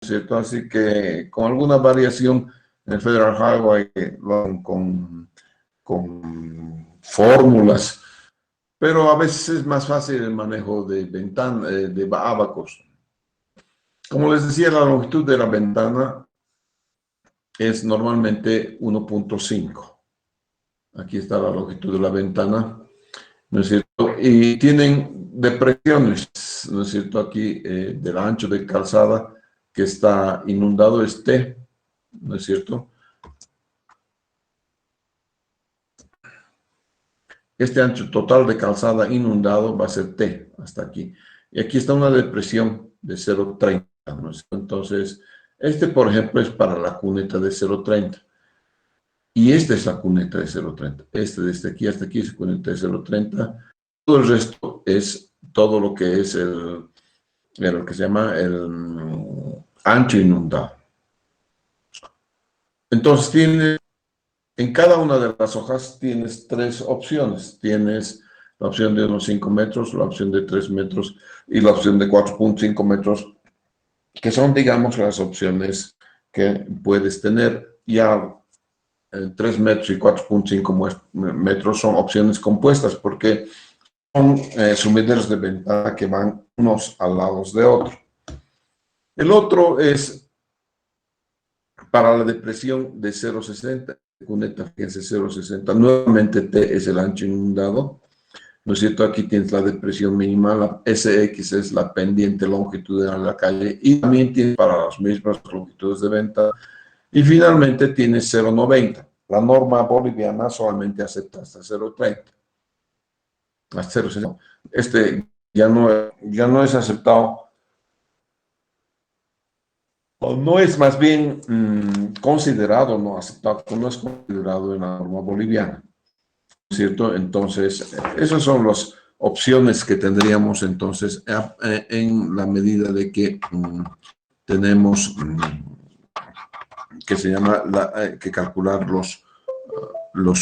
¿cierto? Así que con alguna variación en el Federal Highway con fórmulas, pero a veces es más fácil el manejo de de ábacos. Como les decía, la longitud de la ventana es normalmente 1.5. Aquí está la longitud de la ventana, ¿no es cierto? Y tienen depresiones, ¿no es cierto? Aquí del ancho de calzada que está inundado es T, ¿no es cierto? Este ancho total de calzada inundado va a ser T, hasta aquí. Y aquí está una depresión de 0,30, ¿no es cierto? Entonces, este, por ejemplo, es para la cuneta de 0,30. Y esta es la cuneta de 0,30. Este, desde aquí hasta aquí es cuneta de 0,30. Todo el resto es todo lo que es el que se llama el ancho inundado. Entonces, en cada una de las hojas tienes tres opciones. Tienes la opción de unos 5 metros, la opción de 3 metros y la opción de 4.5 metros, que son, digamos, las opciones que puedes tener. Ya 3 metros y 4.5 metros son opciones compuestas porque son sumideros de ventana que van unos al lado de otro. El otro es para la depresión de 0,60, cuneta, fíjense, 0,60. Nuevamente T es el ancho inundado, ¿no es cierto? Aquí tienes la depresión mínima, la SX es la pendiente longitudinal de la calle y también tienes para las mismas longitudes de venta. Y finalmente tienes 0,90. La norma boliviana solamente acepta hasta 0,30. Hasta 0,60. Este ya no es aceptado, o no es más bien considerado, no aceptado, no es considerado en la norma boliviana, ¿cierto? Entonces, esas son las opciones que tendríamos entonces en la medida de que tenemos que se llama que calcular los,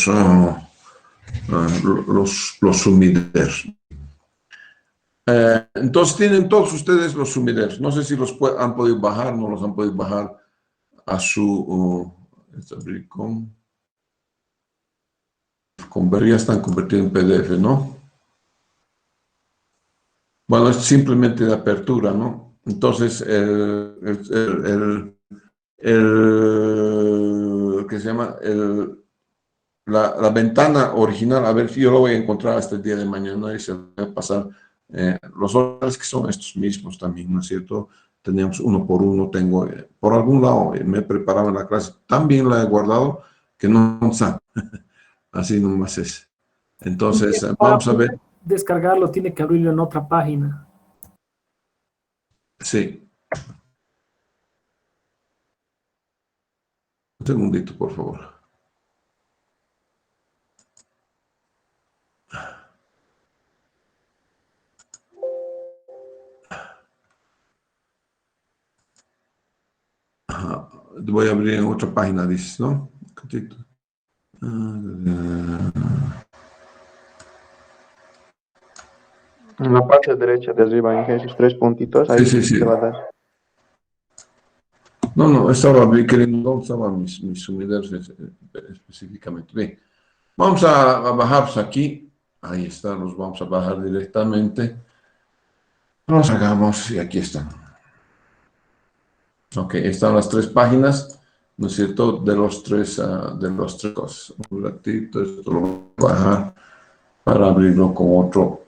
ah, los sumideros. Entonces tienen todos ustedes los sumideros. No sé si los han podido bajar, no los han podido bajar a su... ya están convertidos en PDF, ¿no? Bueno, es simplemente de apertura, ¿no? Entonces, ¿qué se llama? La ventana original, a ver si yo lo voy a encontrar hasta el día de mañana y se va a pasar. Los horarios que son estos mismos también, ¿no es cierto? Tenemos uno por uno, tengo, por algún lado me he preparado en la clase, también la he guardado, que no está, así nomás es. Entonces, Para vamos a ver, poder descargarlo, tiene que abrirlo en otra página. sí, un segundito, por favor. Ajá. Voy a abrir en otra página, dices, ¿no? En la parte derecha de arriba, en esos tres puntitos, Sí, ahí sí, sí. te va a dar. No, estaba queriendo, no estaban mis sumideros específicamente. Bien, vamos a bajarlos aquí. Ahí está, los vamos a bajar directamente. Los hagamos y aquí están. Ok, están las tres páginas, ¿no es cierto? De los tres cosas. Un ratito, esto lo voy a bajar para abrirlo con otro.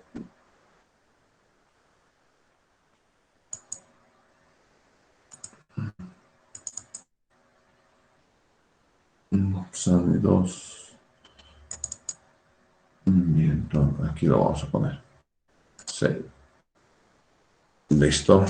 Son dos. Bien, entonces aquí lo vamos a poner. Sí. Listo.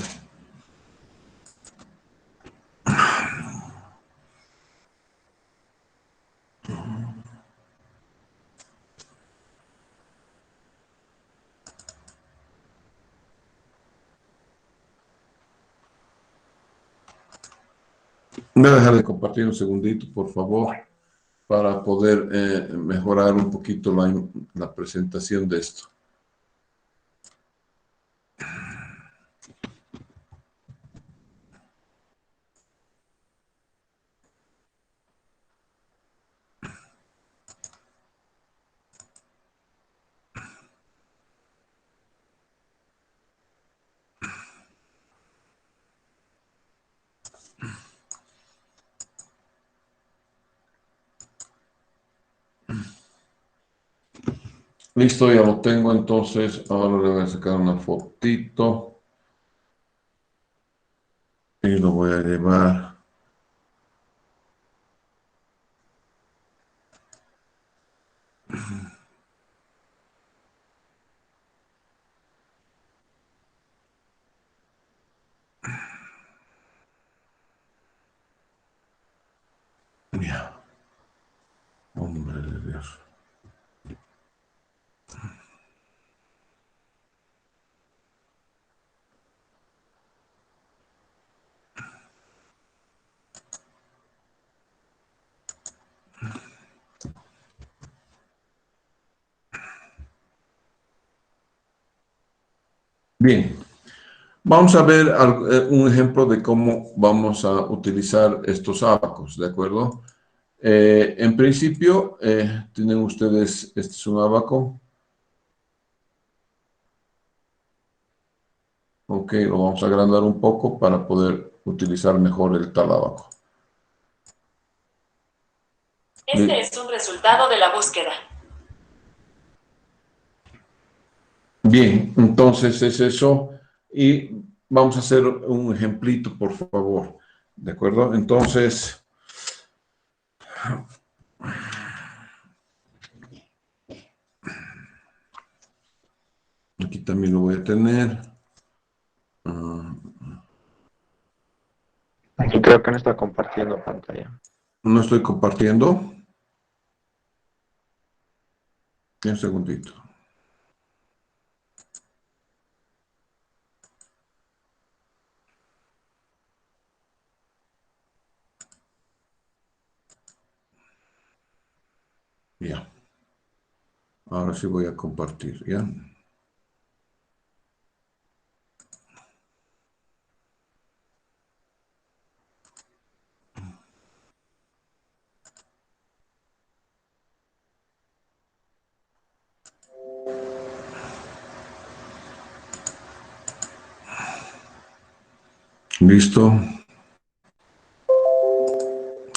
Voy a dejar de compartir un segundito, por favor, para poder mejorar un poquito la presentación de esto. Listo, ya lo tengo, entonces ahora le voy a sacar una fotito y lo voy a llevar. Ya, hombre de Dios. Bien, vamos a ver un ejemplo de cómo vamos a utilizar estos abacos, ¿de acuerdo? En principio, tienen ustedes, este es un abaco. Ok, lo vamos a agrandar un poco para poder utilizar mejor el tal abaco. Este es un resultado de la búsqueda. Bien, entonces es eso. Y vamos a hacer un ejemplito, por favor. ¿De acuerdo? Entonces, aquí también lo voy a tener. Ah, Aquí creo que no está compartiendo pantalla. no estoy compartiendo. Un segundito. Ya. Ahora sí voy a compartir, ¿ya? Listo.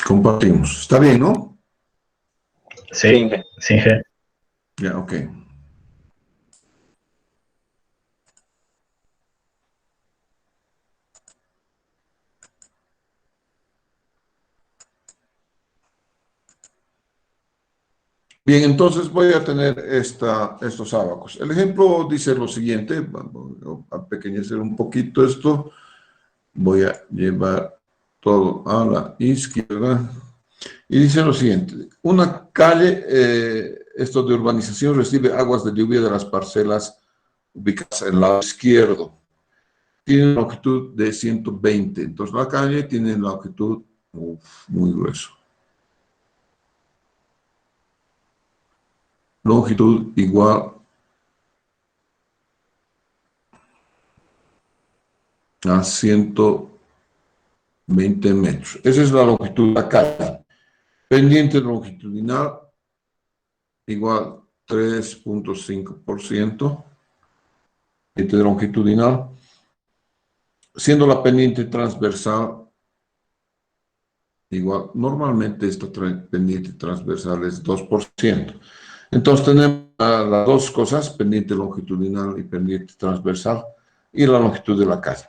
Compartimos. ¿Está bien, no? Sí, sí, je. Ya, ok. Bien, entonces voy a tener estos abacos. El ejemplo dice lo siguiente, vamos a pequeñecer un poquito esto. Voy a llevar todo a la izquierda. Y dice lo siguiente, una calle, esto de urbanización, recibe aguas de lluvia de las parcelas ubicadas en el lado izquierdo. Tiene una longitud de 120. Entonces la calle tiene longitud muy grueso. Longitud igual a 120 metros. Esa es la longitud de la calle. Pendiente longitudinal igual 3.5%. Pendiente longitudinal. Siendo la pendiente transversal igual, normalmente esta pendiente transversal es 2%. Entonces tenemos las dos cosas, pendiente longitudinal y pendiente transversal, y la longitud de la calle.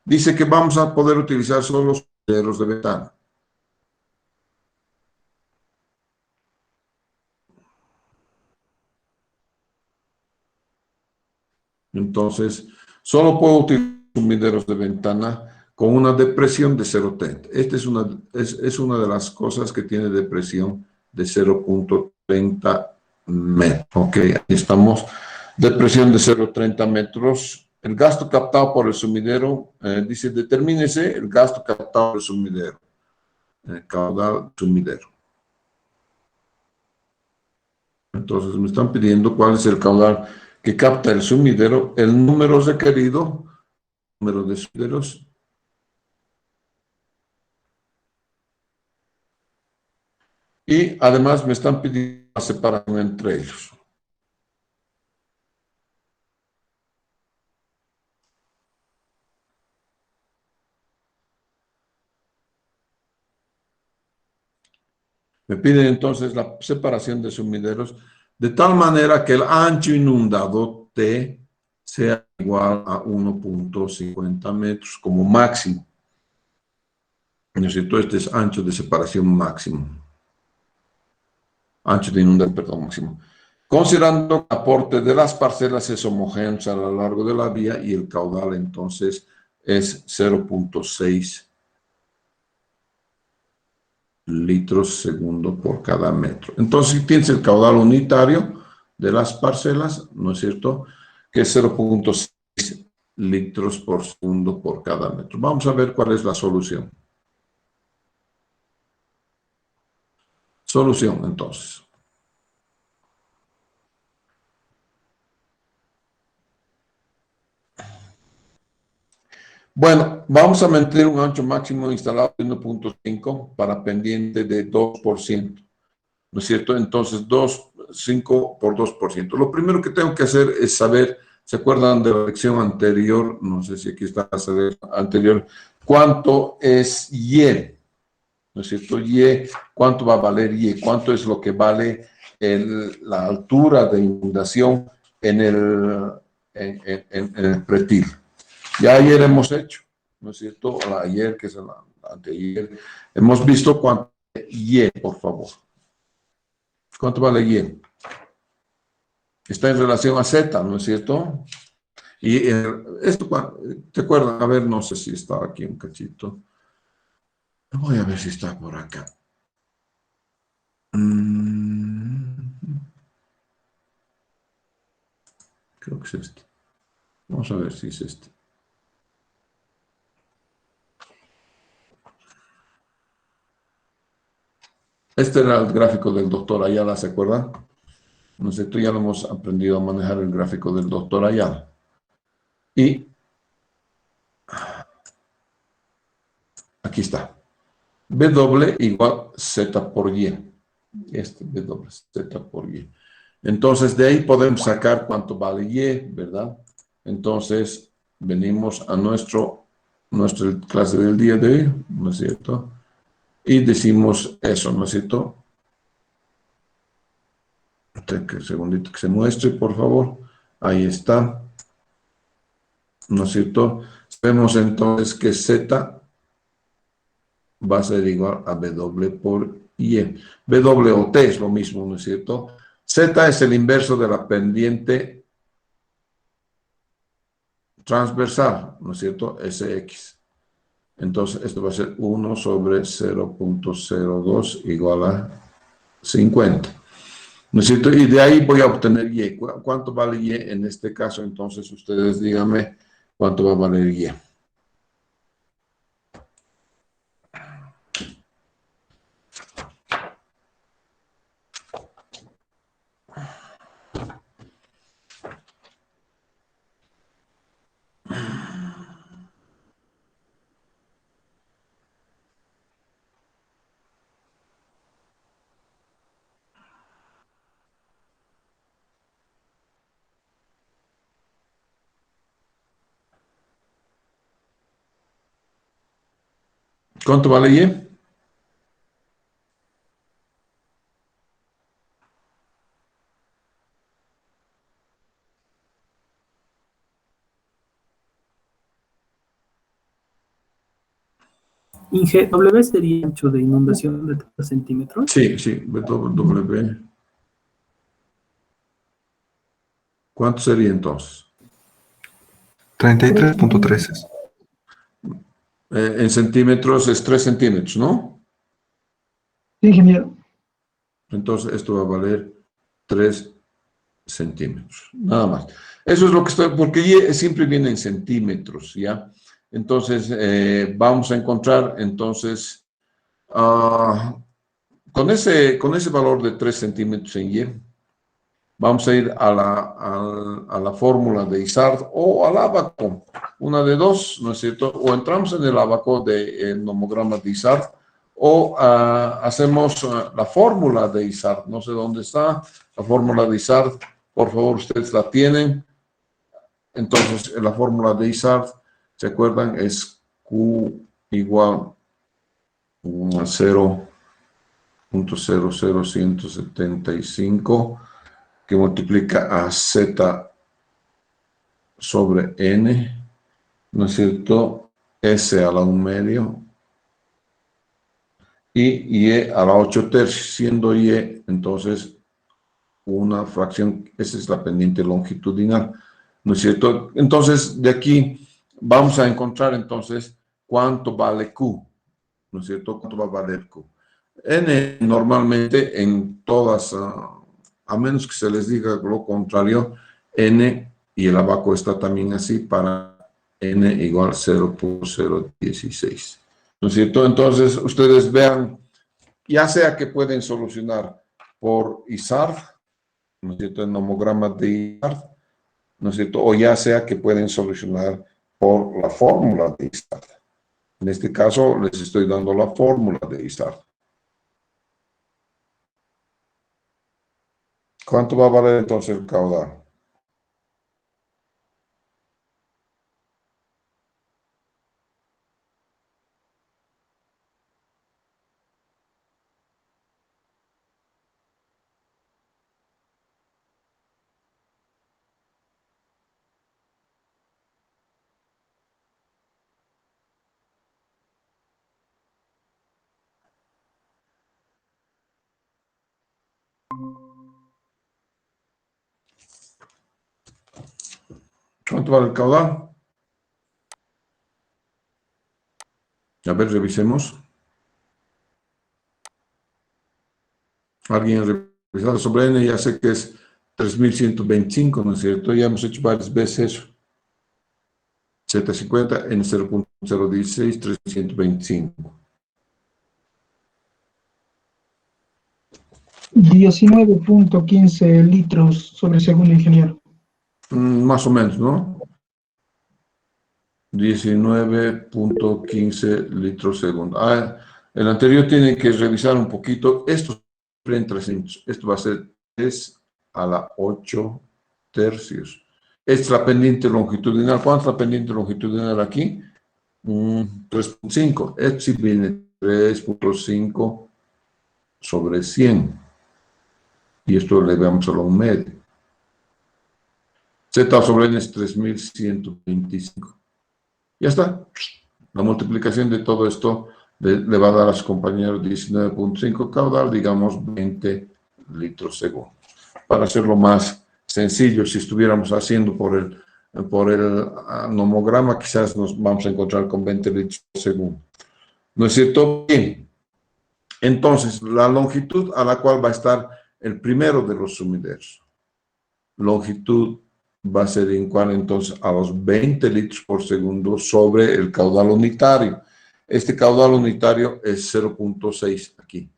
Dice que vamos a poder utilizar solo los sumideros de ventana. Entonces, solo puedo utilizar sumideros de ventana con una depresión de 0,30. Esta es una de las cosas que tiene depresión de 0,30 metros. Ok, ahí estamos. Depresión de 0,30 metros. El gasto captado por el sumidero, dice, determínese el gasto captado por el sumidero. Caudal sumidero. Entonces me están pidiendo cuál es el caudal que capta el sumidero, el número requerido, número de sumideros, y además me están pidiendo la separación entre ellos. Me piden entonces la separación de sumideros de tal manera que el ancho inundado T sea igual a 1.50 metros como máximo. ¿No es cierto? Este es ancho de separación máximo. Ancho de inundación, perdón, máximo. Considerando que el aporte de las parcelas es homogéneo a lo largo de la vía y el caudal entonces es 0.6 litros segundo por cada metro. Entonces, si tienes el caudal unitario de las parcelas, ¿no es cierto?, que es 0.6 litros por segundo por cada metro. Vamos a ver cuál es la solución. Solución, entonces. Bueno, vamos a meter un ancho máximo instalado de 1.5 para pendiente de 2%. ¿No es cierto? Entonces, 5 por 2%. Lo primero que tengo que hacer es saber, ¿se acuerdan de la lección anterior? No sé si aquí está la anterior. ¿Cuánto es Y? ¿No es cierto? Y, ¿cuánto va a valer Y? ¿Cuánto es lo que vale la altura de inundación en el pretil? Ya ayer hemos hecho, ¿no es cierto? Ayer, que es el anteayer, hemos visto cuánto es Y, por favor. ¿Cuánto vale Y? Está en relación a Z, ¿no es cierto? Y esto, ¿te acuerdas? A ver, no sé si está aquí un cachito. Voy a ver si está por acá. Creo que es este. Vamos a ver si es este. Este era el gráfico del doctor Ayala, ¿se acuerdan? ¿No es cierto? Ya lo hemos aprendido a manejar el gráfico del doctor Ayala. Y aquí está. W igual Z por Y. Este W, Z por Y. Entonces, de ahí podemos sacar cuánto vale Y, ¿verdad? Entonces, venimos a nuestra clase del día de hoy, ¿no es cierto? Y decimos eso, ¿no es cierto? Un segundito que se muestre, por favor. Ahí está. ¿No es cierto? Vemos entonces que Z va a ser igual a W por Y. W o T es lo mismo, ¿no es cierto? Z es el inverso de la pendiente transversal, ¿no es cierto? SX. Entonces, esto va a ser 1 sobre 0.02 igual a 50. ¿No es cierto? Y de ahí voy a obtener Y. ¿Cuánto vale Y en este caso? Entonces, ustedes díganme cuánto va a valer Y. ¿Cuánto vale Y? Inge, W sería ancho de inundación de 30 centímetros. Sí, sí, W. ¿Cuánto sería entonces? 33.13. En centímetros es 3 centímetros, ¿no? Sí, ingeniero. Entonces esto va a valer 3 centímetros, nada más. Eso es lo que estoy, porque Y siempre viene en centímetros, ¿ya? Entonces vamos a encontrar, entonces, con ese valor de 3 centímetros en Y, vamos a ir a la fórmula de Isard o al ábaco, una de dos, ¿no es cierto? O entramos en el ábaco del nomograma de Isard o hacemos la fórmula de Isard. No sé dónde está la fórmula de Isard. Por favor, ustedes la tienen. Entonces, la fórmula de Isard, ¿se acuerdan? Es Q igual a 0.5 0.00175 que multiplica a Z sobre N, ¿no es cierto? S a la 1/2 y Y a la 8/3, siendo Y entonces una fracción, esa es la pendiente longitudinal, ¿no es cierto? Entonces, de aquí vamos a encontrar entonces cuánto vale Q, ¿no es cierto? ¿Cuánto va a valer Q? N normalmente en todas, a menos que se les diga lo contrario, N y el abaco está también así para N igual 0.016, ¿no es cierto? Entonces, ustedes vean, ya sea que pueden solucionar por ISARD, ¿no es cierto?, en homogramas de ISARD, ¿no es cierto?, o ya sea que pueden solucionar por la fórmula de ISARD. En este caso, les estoy dando la fórmula de ISARD. ¿Cuánto va a valer entonces el caudal? ¿Cuánto vale el caudal? A ver, revisemos. Alguien revisado sobre N, ya sé que es 3125, ¿no es cierto? Ya hemos hecho varias veces eso. Z50 en 0.016, 325. 19.15 litros sobre segundo, ingeniero. Más o menos, ¿no? 19.15 litros segundo. El anterior tiene que revisar un poquito. Esto en 300. Esto va a ser 3 a la 8 tercios. Esta es la pendiente longitudinal. ¿Cuánto es la pendiente longitudinal aquí? 3.5. Esto sí viene 3.5 sobre 100. Y esto le damos a la 1/2. Z sobre N es 3125. Ya está. La multiplicación de todo esto le va a dar a su compañero 19.5 caudal, digamos 20 litros segundo. Para hacerlo más sencillo, si estuviéramos haciendo por el nomograma, quizás nos vamos a encontrar con 20 litros segundo. ¿No es cierto? Bien. Entonces, la longitud a la cual va a estar el primero de los sumideros. Longitud va a ser igual entonces a los 20 litros por segundo sobre el caudal unitario. Este caudal unitario es 0.6 aquí.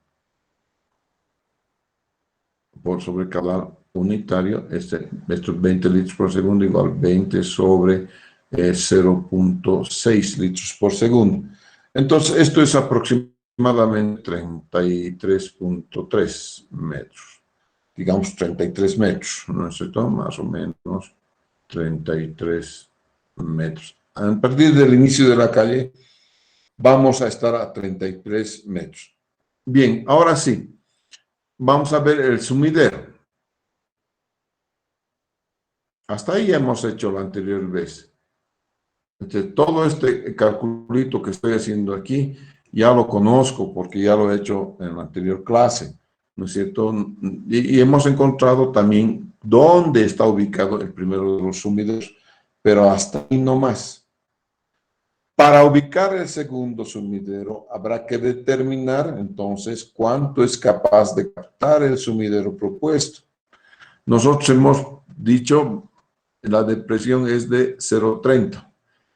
Por sobre el caudal unitario, estos 20 litros por segundo igual 20 sobre 0.6 litros por segundo. Entonces, esto es aproximadamente 33.3 metros. Digamos 33 metros, ¿no es cierto? Más o menos 33 metros. A partir del inicio de la calle, vamos a estar a 33 metros. Bien, ahora sí, vamos a ver el sumidero. Hasta ahí hemos hecho la anterior vez. Todo este calculito que estoy haciendo aquí, ya lo conozco porque ya lo he hecho en la anterior clase, ¿no es cierto? Y hemos encontrado también dónde está ubicado el primero de los sumideros, pero hasta ahí no más. Para ubicar el segundo sumidero, habrá que determinar entonces cuánto es capaz de captar el sumidero propuesto. Nosotros hemos dicho la depresión es de 0.30.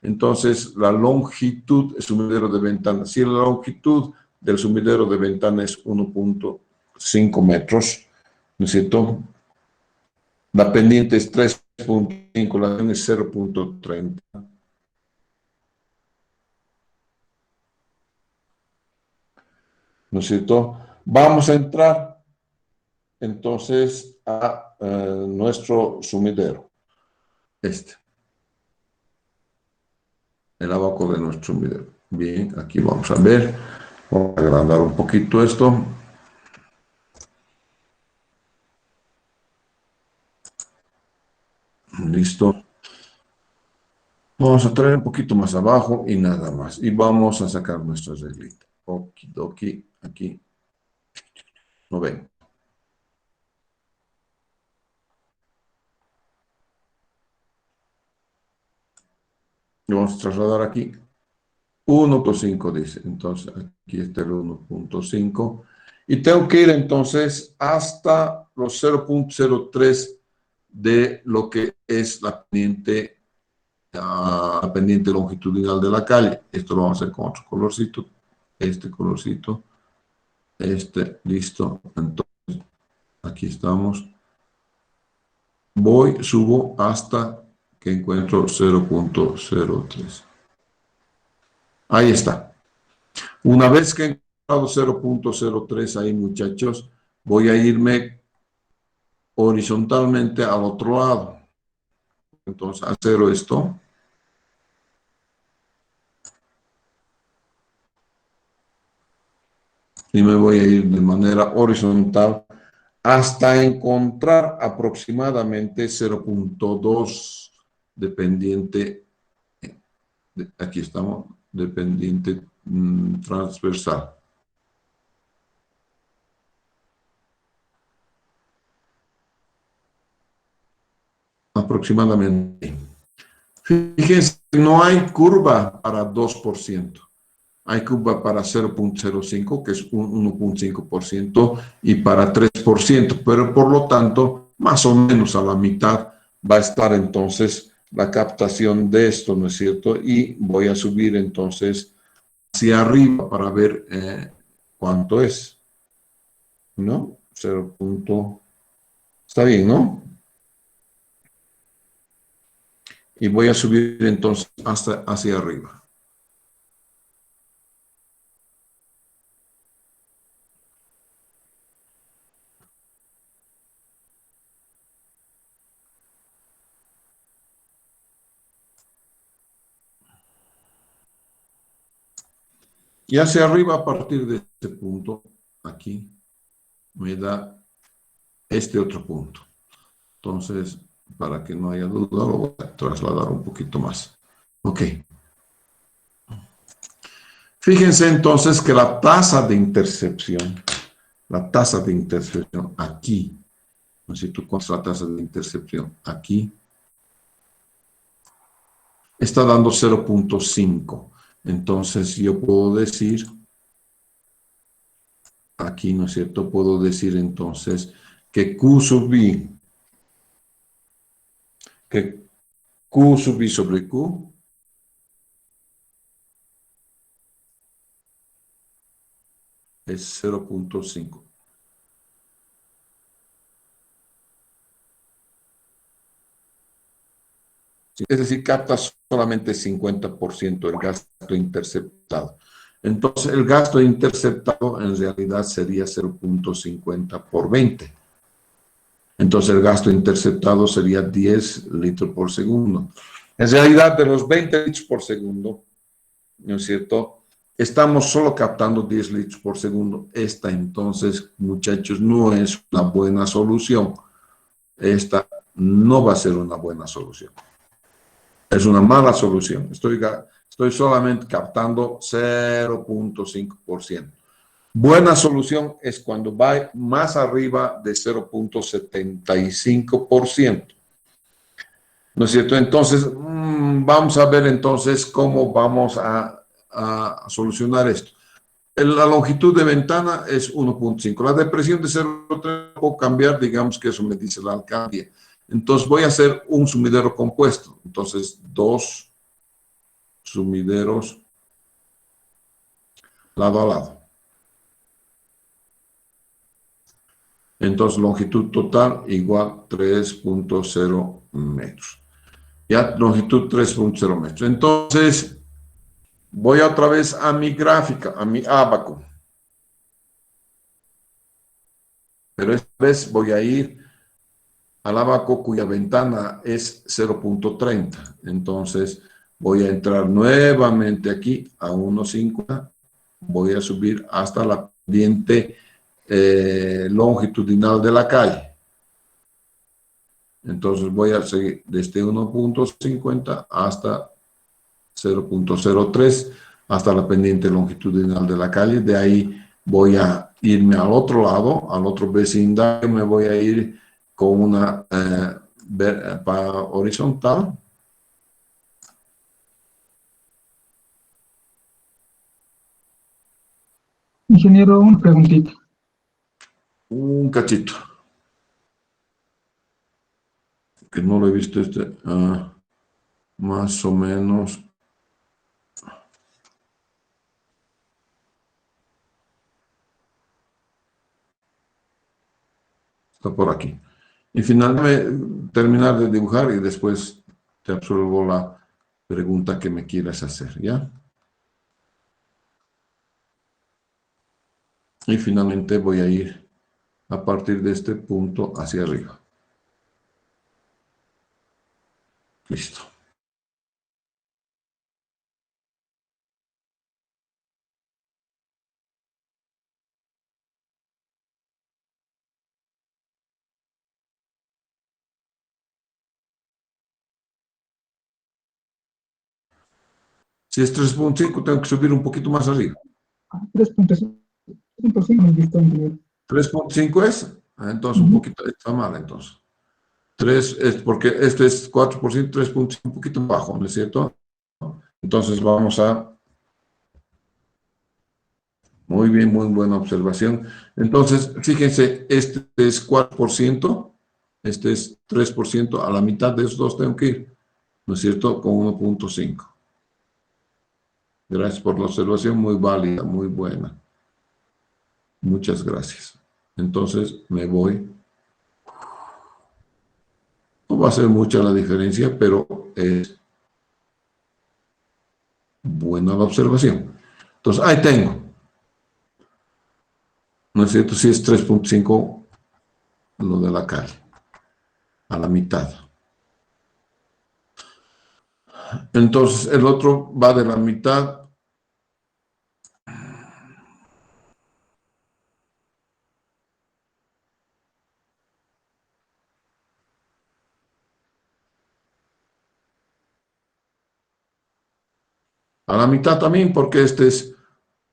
Entonces, la longitud del sumidero de ventana, si la longitud del sumidero de ventana es 1.5 metros, ¿no es cierto? La pendiente es 3.5, la pendiente es 0.30. ¿No es cierto? Vamos a entrar entonces a nuestro sumidero. El abaco de nuestro sumidero. Bien, aquí vamos a ver. Vamos a agrandar un poquito esto. Listo. Vamos a traer un poquito más abajo y nada más. Y vamos a sacar nuestra reglita. Okidoki, aquí. ¿No ven? Y vamos a trasladar aquí. 1.5 dice. Entonces, aquí está el 1.5. Y tengo que ir entonces hasta los 0.03 de lo que es la pendiente longitudinal de la calle. Esto lo vamos a hacer con otro colorcito. Este colorcito. Este, listo. Entonces, aquí estamos. Subo hasta que encuentro 0.03. Ahí está. Una vez que he encontrado 0.03 ahí, muchachos, voy a irme horizontalmente al otro lado. Entonces, hacer esto. Y me voy a ir de manera horizontal hasta encontrar aproximadamente 0.2 de pendiente. Aquí estamos, de pendiente transversal. Aproximadamente. Fíjense, no hay curva para 2%. Hay curva para 0.05, que es 1.5%, y para 3%, pero por lo tanto, más o menos a la mitad va a estar entonces la captación de esto, ¿no es cierto? Y voy a subir entonces hacia arriba para ver cuánto es, ¿no? 0. Está bien, ¿no? Y voy a subir entonces hasta hacia arriba. Y hacia arriba, a partir de este punto, aquí, me da este otro punto. Entonces, para que no haya duda, lo voy a trasladar un poquito más. Ok. Fíjense entonces que la tasa de intercepción aquí, no sé tú cuánto es la tasa de intercepción aquí, está dando 0.5. Entonces, yo puedo decir, aquí, ¿no es cierto? Puedo decir entonces que Q sub I sobre Q es 0.5. Es decir, capta solamente 50% del gasto interceptado. Entonces, el gasto interceptado en realidad sería 0.50 por 20. Entonces, el gasto interceptado sería 10 litros por segundo. En realidad, de los 20 litros por segundo, ¿no es cierto? Estamos solo captando 10 litros por segundo. Esta, entonces, muchachos, no es una buena solución. Esta no va a ser una buena solución. Es una mala solución. Estoy solamente captando 0.5%. Buena solución es cuando va más arriba de 0.75%. ¿No es cierto? Entonces, vamos a ver entonces cómo vamos a solucionar esto. La longitud de ventana es 1.5. La depresión de 0.3 puedo cambiar, digamos que eso me dice la alcaldía. Entonces voy a hacer un sumidero compuesto. Entonces, 2 sumideros lado a lado. Entonces, longitud total igual 3.0 metros. Ya, longitud 3.0 metros. Entonces, voy otra vez a mi gráfica, a mi ábaco. Pero esta vez voy a ir al ábaco cuya ventana es 0.30. Entonces, voy a entrar nuevamente aquí a 1.50. Voy a subir hasta la pendiente longitudinal de la calle. Entonces voy a seguir desde 1.50 hasta 0.03 hasta la pendiente longitudinal de la calle. De ahí voy a irme al otro lado, al otro vecindario, me voy a ir con una horizontal. Ingeniero, una preguntita. Un cachito. Que no lo he visto más o menos. Está por aquí. Y finalmente terminar de dibujar y después te absuelvo la pregunta que me quieras hacer, ¿ya? Y finalmente voy a ir a partir de este punto hacia arriba. Listo. Si es 3.5, tengo que subir un poquito más arriba. 3.5 me visto, ingeniero. 3.5 es, entonces un poquito, está mal entonces. 3 es porque este es 4%, 3.5, un poquito bajo, ¿no es cierto? Entonces vamos a... Muy bien, muy buena observación. Entonces, fíjense, este es 4%, este es 3%, a la mitad de esos dos tengo que ir, ¿no es cierto? Con 1.5. Gracias por la observación, muy válida, muy buena. Muchas gracias. Entonces, me voy. No va a ser mucha la diferencia, pero es buena la observación. Entonces, ahí tengo. ¿No es cierto? Si es 3.5 lo de la calle, a la mitad. Entonces, el otro va de la mitad a la mitad también, porque este es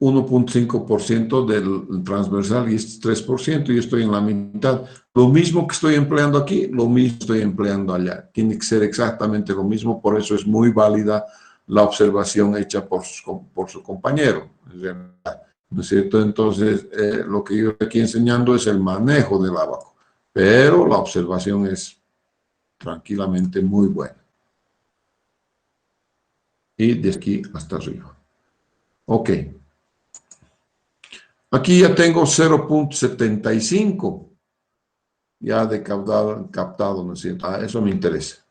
1.5% del transversal y este es 3%, y yo estoy en la mitad. Lo mismo que estoy empleando aquí, lo mismo estoy empleando allá. Tiene que ser exactamente lo mismo, por eso es muy válida la observación hecha por su compañero. ¿No es cierto? Entonces, lo que yo estoy aquí enseñando es el manejo del abaco, pero la observación es tranquilamente muy buena. Y de aquí hasta arriba. Ok. Aquí ya tengo 0.75 ya de caudal captado, ¿no es cierto? Eso me interesa.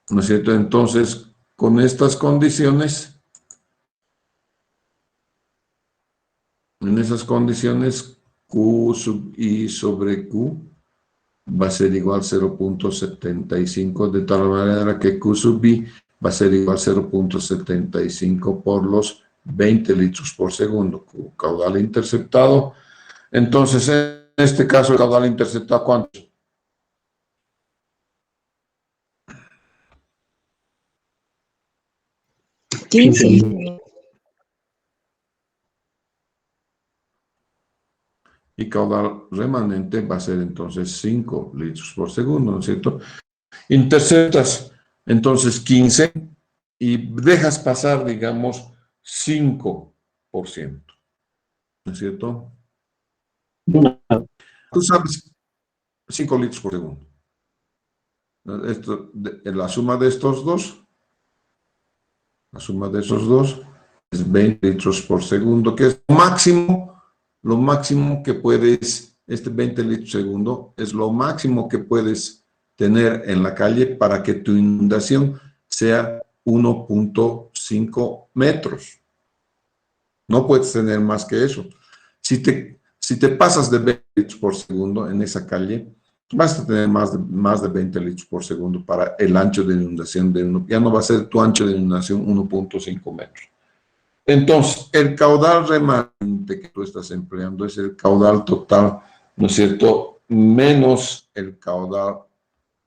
¿No es cierto? Entonces, con estas condiciones, en esas condiciones, Q sub I sobre Q va a ser igual a 0.75, de tal manera que Q sub I va a ser igual a 0.75 por los 20 litros por segundo. Q, caudal interceptado. Entonces, en este caso, el caudal interceptado, ¿cuánto? Y caudal remanente va a ser entonces 5 litros por segundo, ¿no es cierto? Interceptas entonces 15 y dejas pasar, digamos, 5%, ¿no es cierto? Tú sabes, 5 litros por segundo. La suma de estos dos, la suma de esos dos es 20 litros por segundo, que es lo máximo que puedes, este 20 litros por segundo es lo máximo que puedes tener en la calle para que tu inundación sea 1.5 metros. No puedes tener más que eso. Si te pasas de 20 litros por segundo en esa calle, vas a tener más de 20 litros por segundo para el ancho de inundación de uno. Ya no va a ser tu ancho de inundación 1.5 metros. Entonces, el caudal remanente que tú estás empleando es el caudal total, ¿no es cierto?, menos el caudal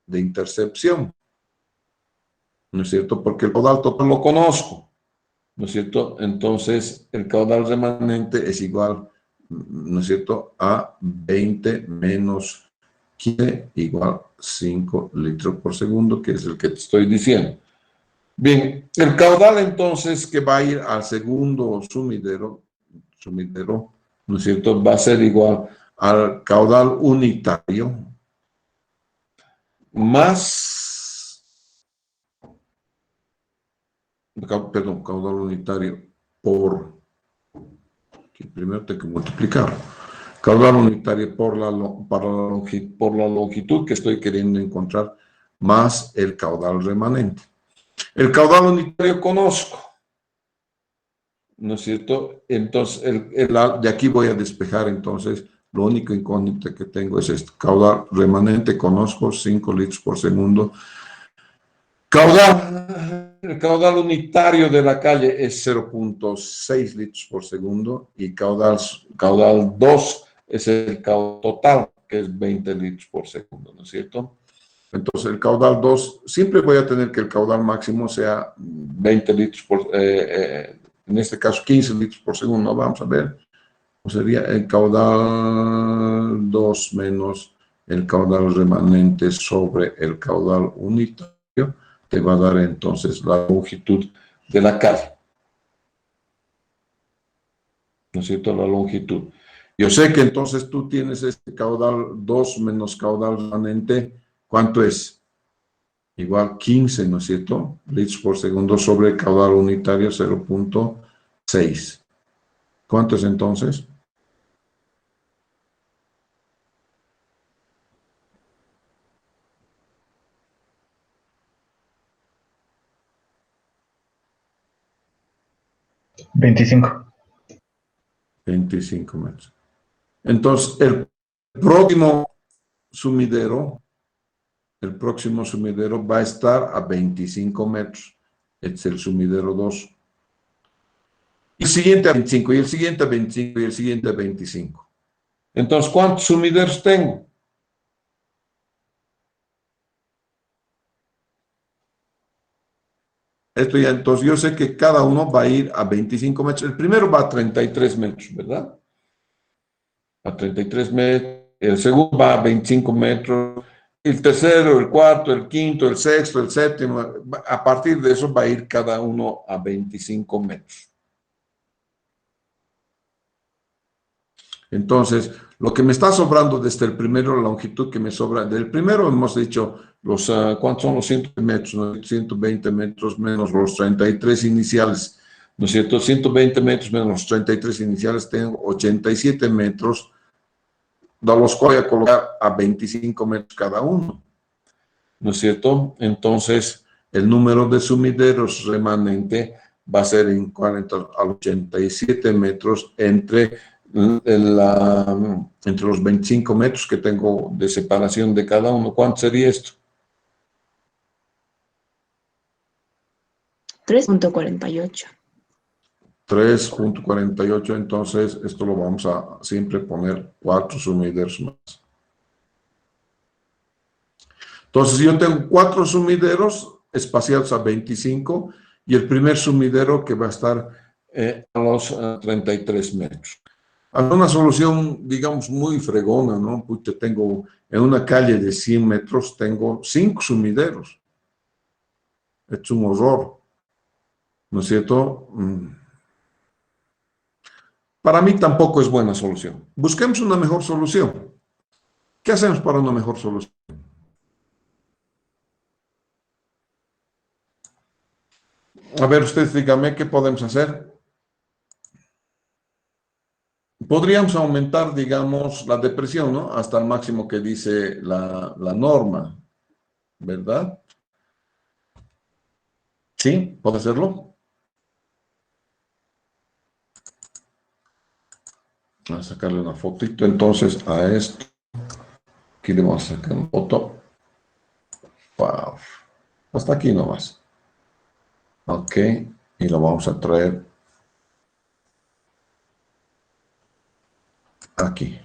de intercepción, ¿no es cierto? Porque el caudal total lo conozco, ¿no es cierto? Entonces, el caudal remanente es igual, ¿no es cierto?, a 20 menos 15 igual 5 litros por segundo, que es el que te estoy diciendo. Bien, el caudal entonces que va a ir al segundo sumidero, ¿no es cierto?, va a ser igual al caudal unitario más, perdón, caudal unitario por, que primero tengo que multiplicar, caudal unitario por la longitud que estoy queriendo encontrar, más el caudal remanente. El caudal unitario conozco, ¿no es cierto? Entonces, de aquí voy a despejar, entonces, lo único incógnito que tengo es este caudal remanente, conozco 5 litros por segundo. El caudal unitario de la calle es 0.6 litros por segundo y caudal 2 es el caudal total, que es 20 litros por segundo, ¿no es cierto? Entonces, el caudal 2, siempre voy a tener que el caudal máximo sea 20 litros en este caso 15 litros por segundo. Vamos a ver, sería el caudal 2 menos el caudal remanente sobre el caudal unitario, te va a dar entonces la longitud de la calle. ¿No es cierto? La longitud. Yo sé que entonces tú tienes este caudal 2 menos caudal remanente, ¿cuánto es? Igual 15, ¿no es cierto? Litros por segundo sobre el caudal unitario 0.6. ¿Cuánto es entonces? ¿25? 25 metros. Entonces, el próximo sumidero va a estar a 25 metros. Este es el sumidero 2. Y el siguiente a 25, y el siguiente a 25, y el siguiente a 25. Entonces, ¿cuántos sumideros tengo? Esto ya, entonces yo sé que cada uno va a ir a 25 metros. El primero va a 33 metros, ¿verdad? A 33 metros. El segundo va a 25 metros. El tercero, el cuarto, el quinto, el sexto, el séptimo. A partir de eso va a ir cada uno a 25 metros. Entonces, lo que me está sobrando desde el primero, la longitud que me sobra, del primero hemos dicho, ¿cuántos son los 100 metros? ¿No? 120 metros menos los 33 iniciales, ¿no es cierto? 120 metros menos los 33 iniciales, tengo 87 metros, de los cuales voy a colocar a 25 metros cada uno, ¿no es cierto? Entonces, el número de sumideros remanente va a ser en 40 a 87 metros entre los 25 metros que tengo de separación de cada uno. ¿Cuánto sería esto? 3.48. 3.48, entonces esto lo vamos a siempre poner 4 sumideros más. Entonces yo tengo 4 sumideros espaciados a 25 y el primer sumidero que va a estar a los 33 metros. Una solución, digamos, muy fregona, ¿no? Porque tengo en una calle de 100 metros, tengo 5 sumideros. Es un horror, ¿no es cierto? Para mí tampoco es buena solución. Busquemos una mejor solución. ¿Qué hacemos para una mejor solución? A ver, ustedes díganme qué podemos hacer. Podríamos aumentar, digamos, la depresión, ¿no? Hasta el máximo que dice la norma, ¿verdad? ¿Sí? ¿Puedo hacerlo? Voy a sacarle una fotito entonces a esto. Aquí le vamos a sacar una foto. Wow. Hasta aquí nomás. Ok. Y lo vamos a traer aquí.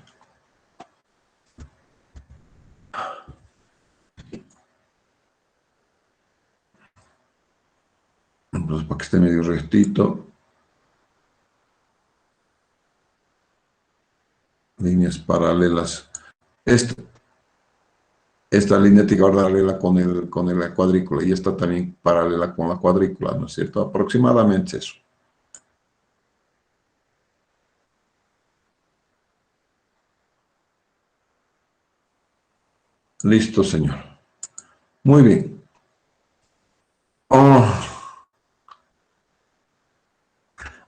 Entonces, para que esté medio rectito. Líneas paralelas. Esta línea tiene paralela con la cuadrícula y esta también paralela con la cuadrícula, ¿no es cierto? Aproximadamente eso. Listo, señor. Muy bien. Oh.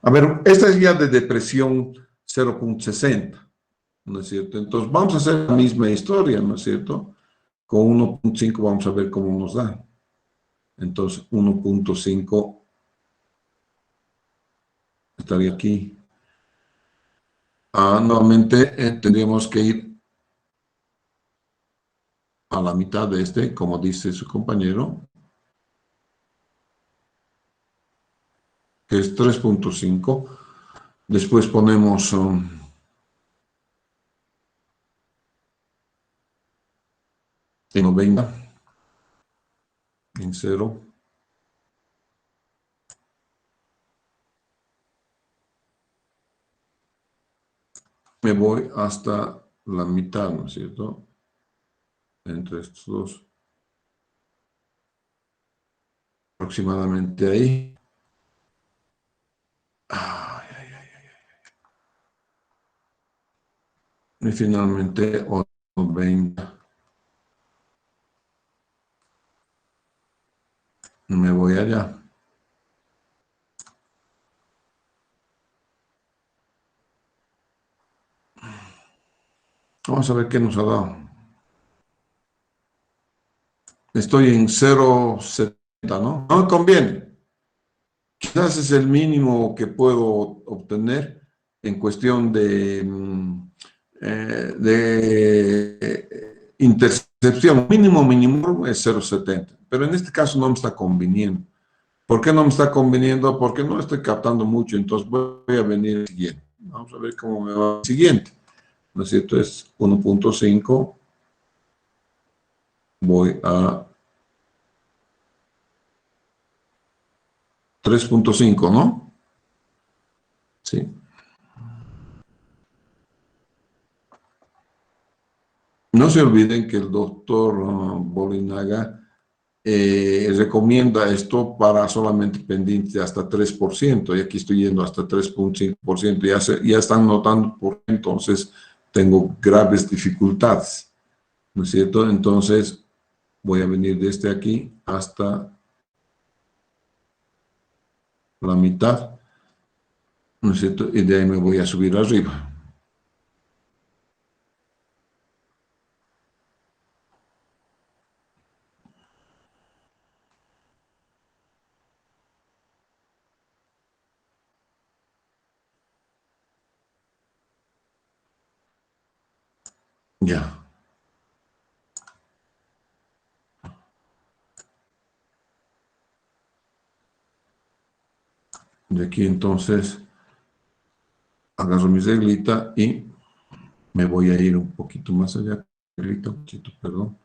A ver, esta es ya de depresión 0.60, ¿no es cierto? Entonces vamos a hacer la misma historia, ¿no es cierto? Con 1.5 vamos a ver cómo nos da. Entonces 1.5 estaría aquí. Nuevamente tendríamos que ir a la mitad de este, como dice su compañero, que es 3.5. Después ponemos en 90, en 0. Me voy hasta la mitad, ¿no es cierto? Entre estos dos. Aproximadamente ahí. Ay, ay, ay, ay. Y finalmente 20. Me voy allá. Vamos a ver qué nos ha dado. Estoy en 0.70, ¿no? No me conviene. Quizás es el mínimo que puedo obtener en cuestión de intercepción. Mínimo es 0.70. Pero en este caso no me está conviniendo. ¿Por qué no me está conviniendo? Porque no estoy captando mucho. Entonces voy a venir al siguiente. Vamos a ver cómo me va el siguiente. ¿No es cierto? Es 1.5. Voy a 3.5, ¿no? Sí. No se olviden que el doctor Bolinaga recomienda esto para solamente pendientes de hasta 3%, y aquí estoy yendo hasta 3.5%, ya están notando por qué entonces tengo graves dificultades, ¿no es cierto? Entonces voy a venir desde aquí hasta la mitad, ¿no es cierto? Y de ahí me voy a subir arriba. Ya. De aquí entonces agarro mi reglita y me voy a ir un poquito más allá. Reglita, un poquito, perdón.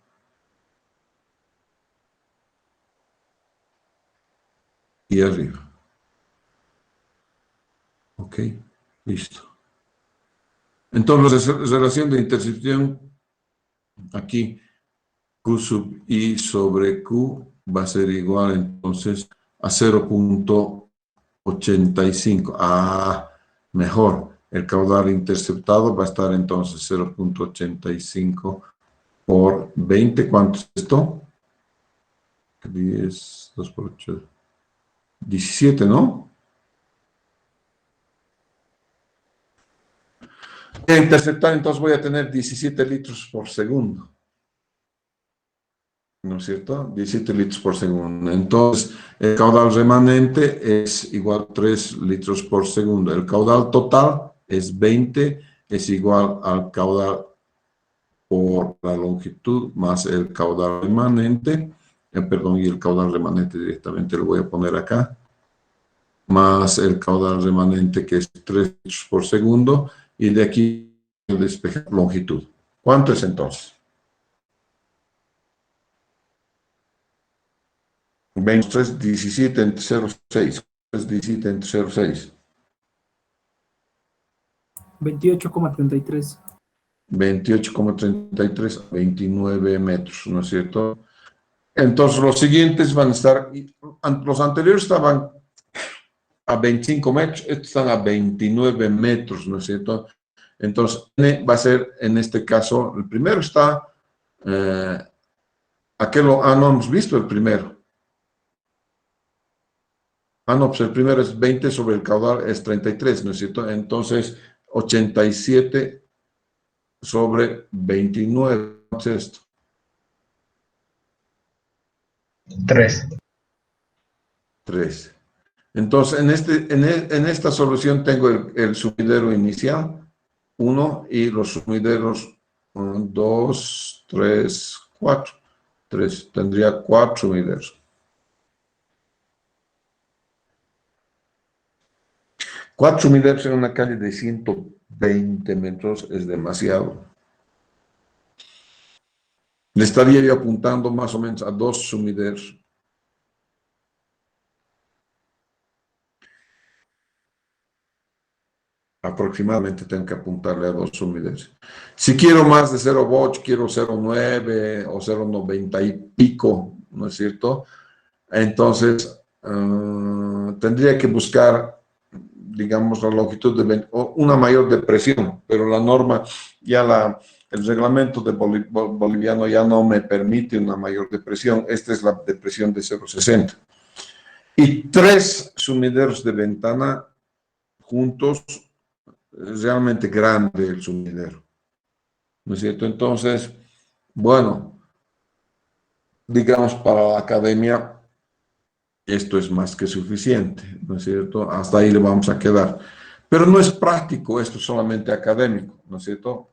Y arriba. Ok, listo. Entonces, relación de intercepción, aquí Q sub I sobre Q va a ser igual entonces a 0.85. Mejor. El caudal interceptado va a estar entonces 0.85 por 20. ¿Cuánto es esto? 10, 2 por 8. 17, ¿no? Voy a interceptar, entonces voy a tener 17 litros por segundo. ¿No es cierto? 17 litros por segundo. Entonces, el caudal remanente es igual a 3 litros por segundo. El caudal total es 20, es igual al caudal por la longitud más el caudal remanente. Perdón, y el caudal remanente directamente lo voy a poner acá. Más el caudal remanente que es 3 litros por segundo. Y de aquí el despejar longitud. ¿Cuánto es entonces? 23, 17 entre 0,6. 17 entre 0,6. 28,33. 28,33, 29 metros, ¿no es cierto? Entonces, los siguientes van a estar, los anteriores estaban a 25 metros, estos están a 29 metros, ¿no es cierto? Entonces, N va a ser, en este caso, el primero está, no hemos visto el primero. No, pues el primero es 20 sobre el caudal, es 33, ¿no es cierto? Entonces, 87 sobre 29, ¿qué es esto? 3. 3. Entonces, en esta solución tengo el sumidero inicial, 1, y los sumideros 2, 3, 4. 3. Tendría 4 sumideros. 4 sumideros en una calle de 120 metros es demasiado. Le estaría yo apuntando más o menos a 2 sumideros. Aproximadamente tengo que apuntarle a 2 sumideros. Si quiero más de 0 boch, quiero 0,9 o 0,90 y pico, ¿no es cierto? Entonces, tendría que buscar, digamos, la longitud de una mayor depresión, pero la norma, el reglamento de boliviano ya no me permite una mayor depresión. Esta es la depresión de 0,60. Y 3 sumideros de ventana juntos, es realmente grande el sumidero, ¿no es cierto? Entonces, bueno, digamos, para la academia esto es más que suficiente, ¿no es cierto? Hasta ahí le vamos a quedar. Pero no es práctico esto, solamente académico, ¿no es cierto?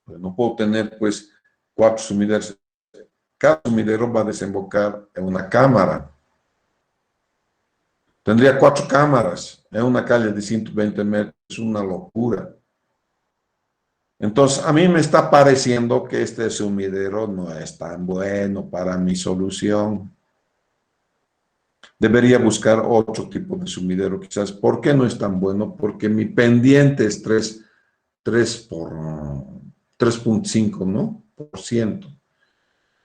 Pues no puedo tener, pues, 4 sumideros. Cada sumidero va a desembocar en una cámara. Tendría 4 cámaras en una calle de 120 metros. Es una locura. Entonces, a mí me está pareciendo que este sumidero no es tan bueno para mi solución. Debería buscar otro tipo de sumidero, quizás. ¿Por qué no es tan bueno? Porque mi pendiente es 3.5, ¿no? Por ciento.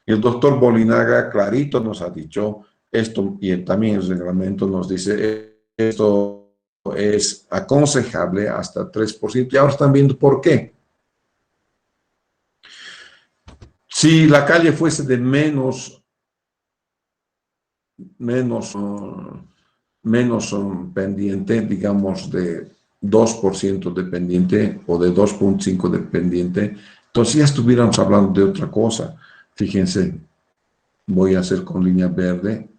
Y el doctor Bolinaga clarito nos ha dicho esto, y también el reglamento nos dice esto es aconsejable hasta 3%. Y ahora están viendo por qué. Si la calle fuese de menos pendiente, digamos de 2% de pendiente o de 2.5 de pendiente, entonces ya estuviéramos hablando de otra cosa. Fíjense, voy a hacer con línea verde.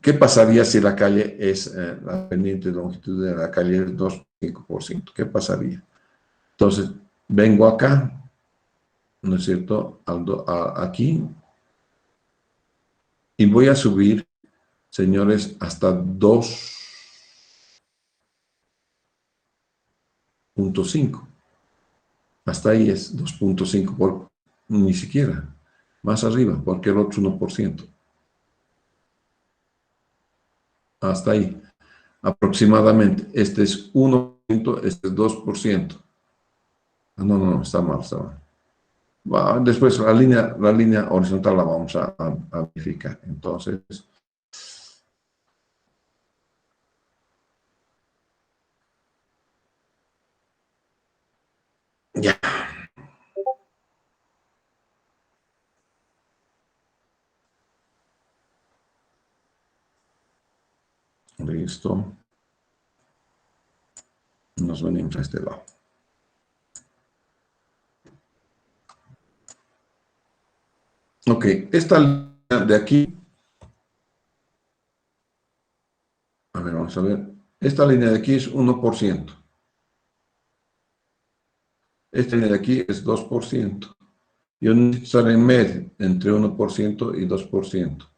¿Qué pasaría si la calle es, la pendiente de longitud de la calle es 2.5%? ¿Qué pasaría? Entonces, vengo acá, ¿no es cierto? Aquí. Y voy a subir, señores, hasta 2.5. Hasta ahí es 2.5, ni siquiera. Más arriba, porque el otro 1%. Hasta ahí. Aproximadamente. Este es 1%, este es 2%. No, está mal, está mal. Después la línea horizontal la vamos a verificar. Entonces, ya. Listo. Nos venimos a este lado. Ok, esta línea de aquí. A ver, vamos a ver. Esta línea de aquí es 1%. Esta línea de aquí es 2%. Yo necesito estar en medio, entre 1% y 2%.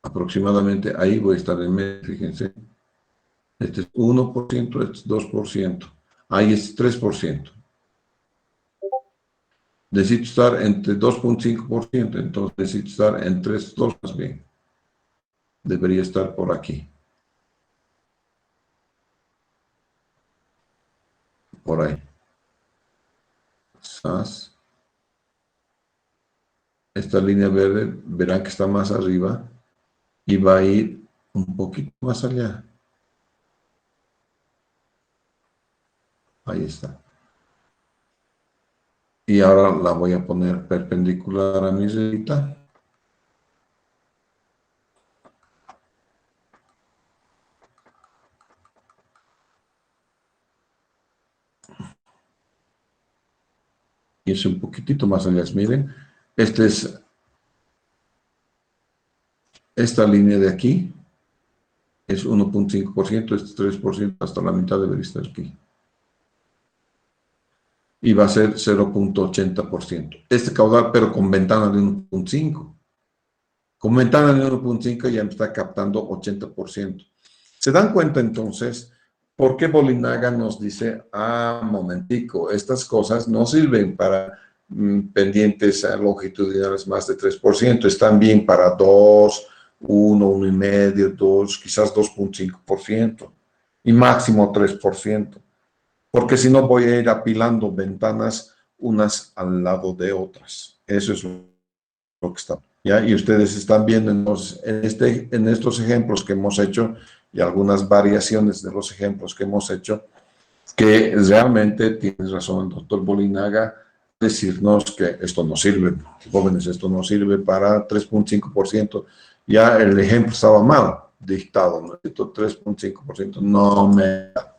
Aproximadamente ahí voy a estar en medio, fíjense. Este es 1%, este es 2%. Ahí es 3%. Necesito estar entre 2.5%, entonces necesito estar entre estos dos más bien. Debería estar por aquí. Por ahí. SAS. Esta línea verde, verán que está más arriba y va a ir un poquito más allá. Ahí está. Y ahora la voy a poner perpendicular a mi recta. Y es un poquitito más allá. Miren, esta línea de aquí es 1.5%, este 3%, hasta la mitad debería estar aquí. Y va a ser 0.80%. Este caudal, pero con ventana de 1.5. Con ventana de 1.5 ya me está captando 80%. ¿Se dan cuenta entonces por qué Bolinaga nos dice, momentico, estas cosas no sirven para pendientes longitudinales más de 3%, están bien para 2, 1, 1,5, 2, quizás 2.5% y máximo 3%, porque si no voy a ir apilando ventanas unas al lado de otras. Eso es lo que está. ¿Ya? Y ustedes están viendo entonces en estos ejemplos que hemos hecho y algunas variaciones de los ejemplos que hemos hecho, que realmente tiene razón el doctor Bolinaga decirnos que esto no sirve, jóvenes, esto no sirve para 3.5%. Ya el ejemplo estaba mal dictado, ¿no? 3.5% no me da.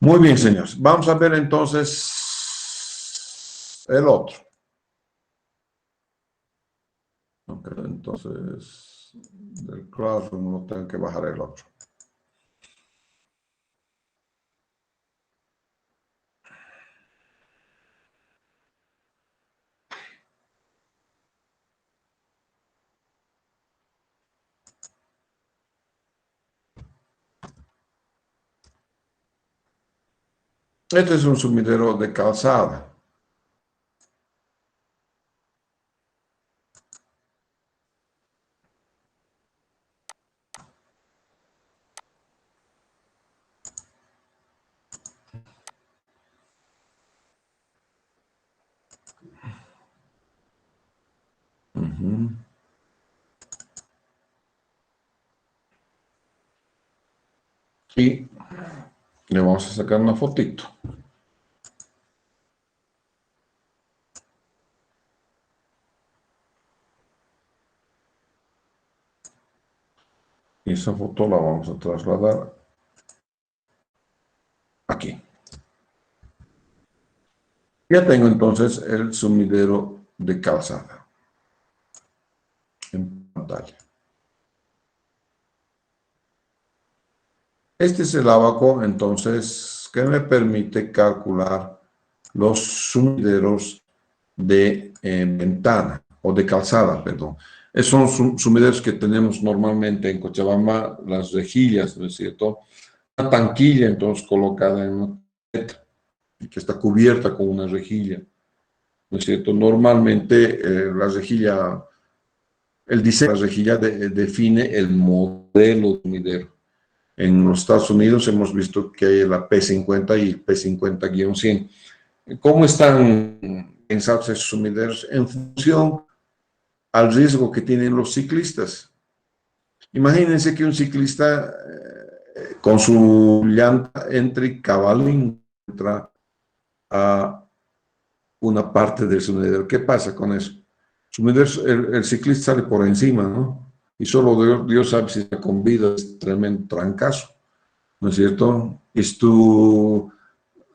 Muy bien, señores. Vamos a ver entonces el otro. Ok, entonces del Classroom no tengo que bajar el otro. Este es un sumidero de calzada. Y le vamos a sacar una fotito. Y esa foto la vamos a trasladar aquí. Ya tengo entonces el sumidero de calzada en pantalla. Este es el abaco, entonces, que me permite calcular los sumideros de ventana, o de calzada, perdón. Esos son sumideros que tenemos normalmente en Cochabamba, las rejillas, ¿no es cierto? Una tanquilla, entonces, colocada en una teta, que está cubierta con una rejilla, ¿no es cierto? Normalmente la rejilla, el diseño de la rejilla define el modelo de sumidero. En los Estados Unidos hemos visto que hay la P50 y el P50-100. ¿Cómo están pensados esos sumideros? En función al riesgo que tienen los ciclistas. Imagínense que un ciclista con su llanta entre y cabalín entra a una parte del sumidero. ¿Qué pasa con eso? El ciclista sale por encima, ¿no? Y solo Dios sabe si está con vida, es tremendo trancazo, ¿no es cierto? Es tu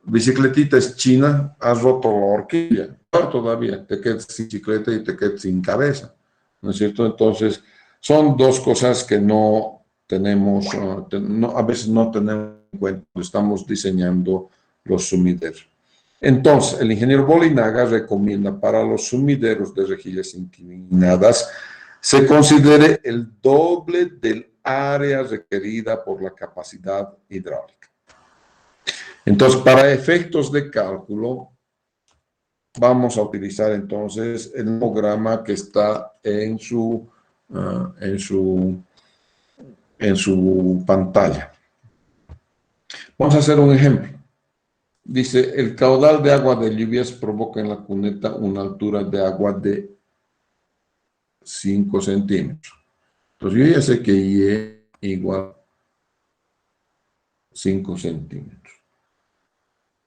bicicletita es china, has roto la horquilla, pero todavía te quedas sin bicicleta y te quedas sin cabeza, ¿no es cierto? Entonces, son dos cosas que no tenemos, a veces no tenemos en cuenta cuando estamos diseñando los sumideros. Entonces, el ingeniero Bolinaga recomienda para los sumideros de rejillas inclinadas se considere el doble del área requerida por la capacidad hidráulica. Entonces, para efectos de cálculo, vamos a utilizar entonces el nomograma que está en su pantalla. Vamos a hacer un ejemplo. Dice, el caudal de agua de lluvias provoca en la cuneta una altura de agua de 5 centímetros. Entonces yo ya sé que Y igual 5 centímetros.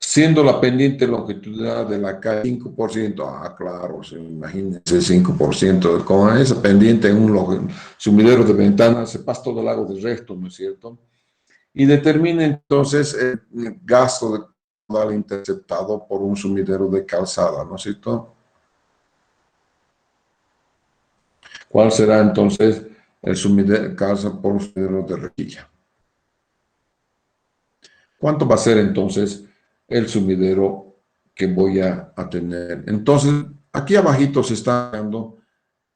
Siendo la pendiente longitudinal de la calle 5%, claro, imagínense 5%, con esa pendiente en un sumidero de ventana se pasa todo el lago de resto, ¿no es cierto? Y determina entonces el gasto de caudal interceptado por un sumidero de calzada, ¿no es cierto? ¿Cuál será entonces el sumidero por un sumidero de rejilla? ¿Cuánto va a ser entonces el sumidero que voy a tener? Entonces, aquí abajito se está dando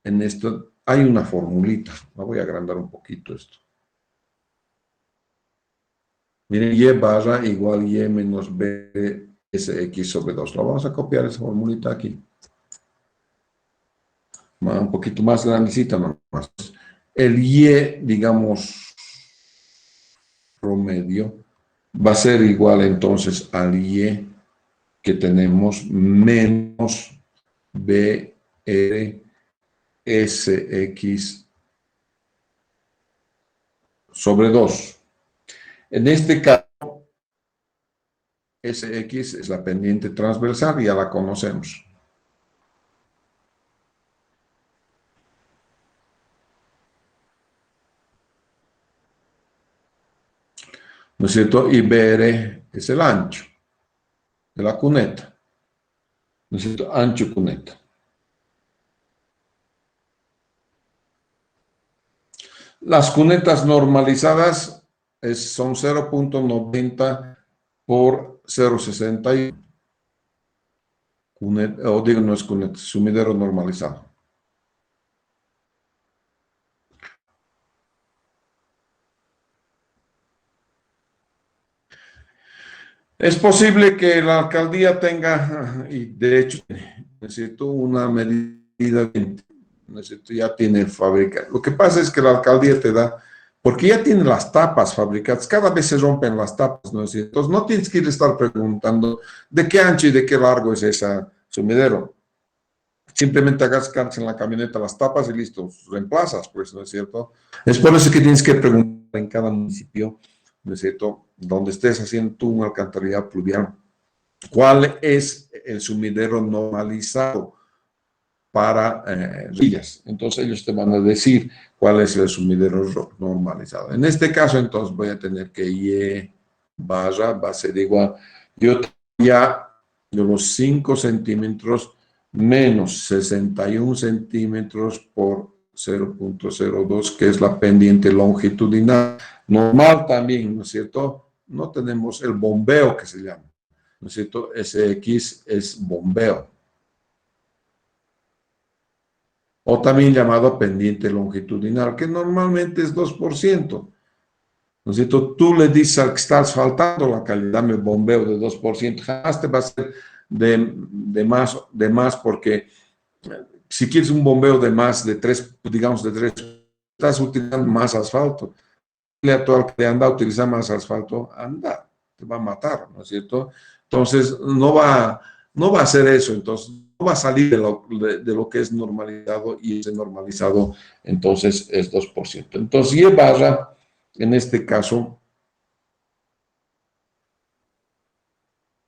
en esto, hay una formulita. La voy a agrandar un poquito esto. Miren, Y barra igual Y menos B SX sobre 2. Lo vamos a copiar esa formulita aquí. Un poquito más grandecita nomás. El Y, digamos, promedio, va a ser igual entonces al Y que tenemos menos BR SX sobre 2. En este caso, SX es la pendiente transversal, ya la conocemos. ¿No es cierto? Y BR es el ancho de la cuneta. ¿No es cierto? Ancho cuneta. Las cunetas normalizadas son 0.90 por 0.61. O digo, no es cuneta, sumidero normalizado. Es posible que la alcaldía tenga, y de hecho, necesito una medida, necesito, ya tiene fábrica. Lo que pasa es que la alcaldía te da, porque ya tiene las tapas fabricadas, cada vez se rompen las tapas, ¿no es cierto? Entonces no tienes que ir a estar preguntando de qué ancho y de qué largo es ese sumidero. Simplemente agarras en la camioneta las tapas y listo, reemplazas, pues, ¿no es cierto? Es por eso que tienes que preguntar en cada municipio, ¿no es cierto?, donde estés haciendo tú un alcantarillado pluvial, ¿cuál es el sumidero normalizado para rillas? Entonces ellos te van a decir cuál es el sumidero normalizado. En este caso, entonces, voy a tener que Y barra va a ser igual, yo ya de los 5 centímetros menos 61 centímetros por 0.02, que es la pendiente longitudinal. Normal también, ¿no es cierto? No tenemos el bombeo que se llama, ¿no es cierto? SX es bombeo. O también llamado pendiente longitudinal, que normalmente es 2%. ¿No es cierto? Tú le dices al que está asfaltando la calidad de bombeo de 2%, jamás te va a ser de más, porque si quieres un bombeo de más, de 3, digamos de 3, estás utilizando más asfalto. Le a todo el que anda a utilizar más asfalto, anda, te va a matar, ¿no es cierto? Entonces, no va a hacer eso, entonces, no va a salir de lo que es normalizado, y ese normalizado, entonces, es 2%. Entonces, Y barra, en este caso,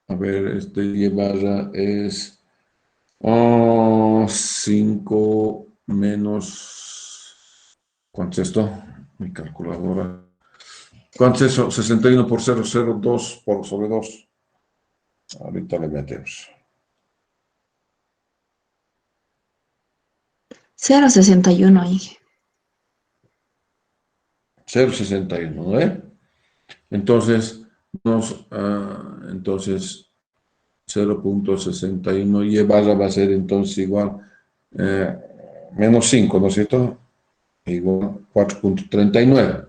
a ver, Y barra es 5 menos, ¿cuánto es esto? Mi calculadora. ¿Cuánto es eso? 61 por 0.02 por sobre 2. Ahorita le metemos. 0.61 ahí. 0.61, ¿no? Entonces, entonces 0.61 Y barra va a ser entonces igual menos 5, ¿no es cierto? Igual 4.39.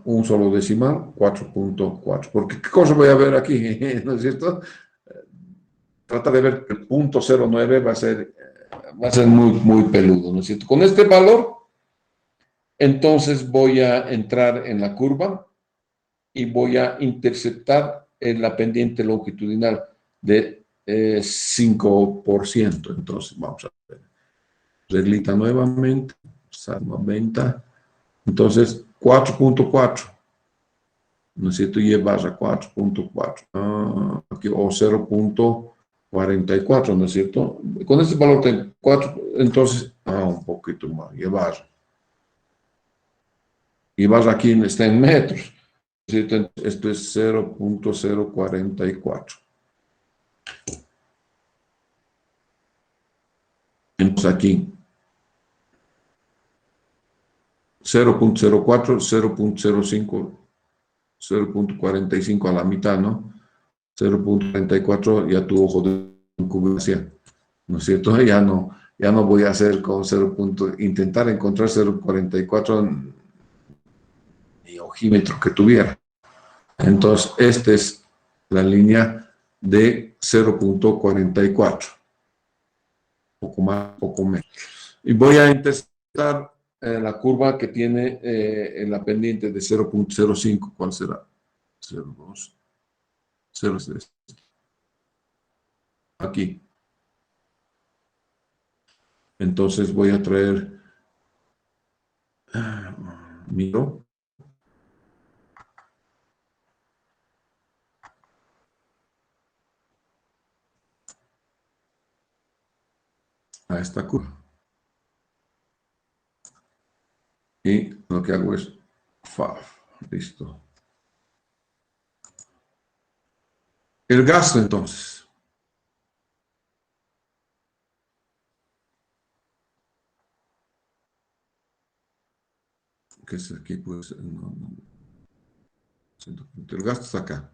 un solo decimal, 4.4. Porque ¿qué cosa voy a ver aquí? ¿No es cierto? Trata de ver que el 0.09 va a ser muy peludo, ¿no es cierto? Con este valor, entonces voy a entrar en la curva y voy a interceptar en la pendiente longitudinal de 5%. Entonces, vamos a ver. Reglita nuevamente, sal 90. Entonces, 4.4. ¿No es cierto? Y barra 4.4. Aquí, o 0.44, ¿no es cierto? Con este valor tengo 4, entonces, un poquito más, y barra. Y barra aquí está en metros. ¿Cierto? Esto es 0.044. Entonces aquí 0.04, 0.05, 0.45 a la mitad, ¿no? 0.44 ya tu ojo de incubación, ¿no es cierto? Ya no voy a hacer con 0. Intentar encontrar 0.44 ni ojímetro que tuviera. Entonces, esta es la línea de 0.44. Poco más, poco menos. Y voy a interceptar la curva que tiene en la pendiente de 0.05. ¿Cuál será? 0.2. 0.3. Aquí. Entonces voy a traer, miro, a esta curva. Y lo que hago es, listo. El gasto, entonces. Que es aquí, pues, el gasto está acá.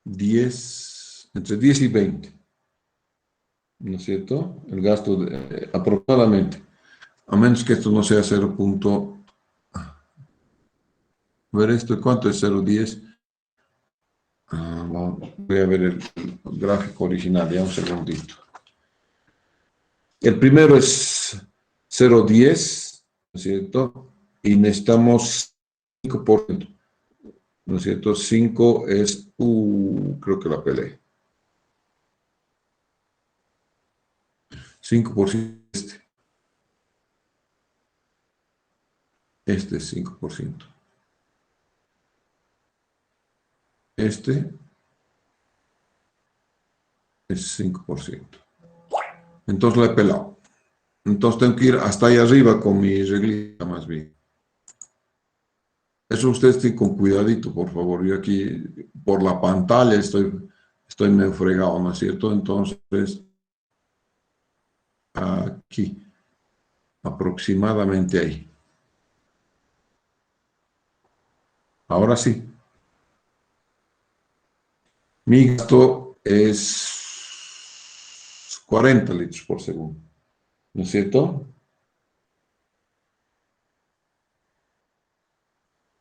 10, entre 10 y 20. ¿No es cierto? El gasto aproximadamente. A menos que esto no sea 0. A ver, ¿esto cuánto es 0.10? Voy a ver el gráfico original, ya un segundito. El primero es 0.10, ¿no es cierto? Y necesitamos 5%, ¿no es cierto? 5 es, creo que la peleé. 5% este es 5%. Este es 5%. Entonces lo he pelado. Entonces tengo que ir hasta ahí arriba con mi reglita más bien. Eso ustedes estén con cuidadito, por favor. Yo aquí por la pantalla estoy medio fregado, ¿no es cierto? Entonces, aquí, aproximadamente ahí. Ahora sí. Mi gasto es 40 litros por segundo, ¿no es cierto?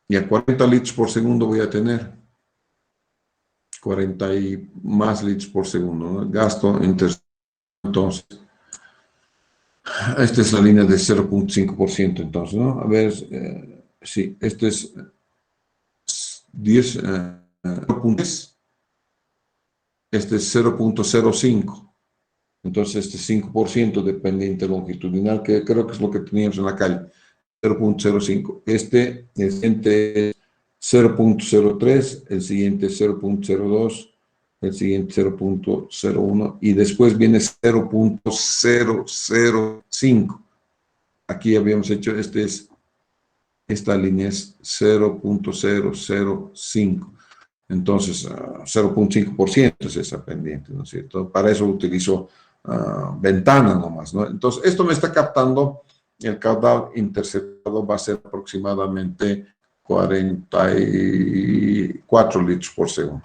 Y a 40 litros por segundo voy a tener 40 y más litros por segundo, ¿no? Gasto entonces. Esta es la línea de 0.5%, entonces, ¿no? A ver, sí, este es 10, este es 0.05. Entonces, este 5% de pendiente longitudinal, que creo que es lo que teníamos en la calle, 0.05. Este, el siguiente es 0.03, el siguiente es 0.02, el siguiente 0.01 y después viene 0.005. Aquí habíamos hecho, esta línea es 0.005. Entonces, 0.5% es esa pendiente, ¿no es cierto? Para eso utilizo ventana nomás, ¿no? Entonces, esto me está captando, el caudal interceptado va a ser aproximadamente 44 litros por segundo.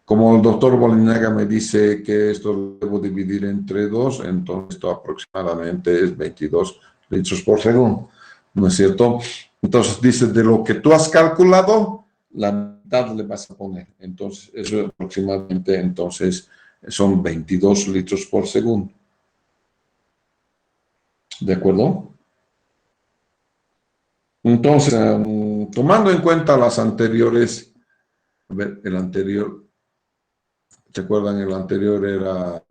Como el doctor Bolinaga me dice que esto lo debo dividir entre 2, entonces esto aproximadamente es 22 litros por segundo. ¿no es cierto? Entonces dice, de lo que tú has calculado, la mitad le vas a poner. Entonces, eso aproximadamente, entonces, son 22 litros por segundo. ¿De acuerdo? Entonces, tomando en cuenta las anteriores, a ver, el anterior, ¿se acuerdan? El anterior era,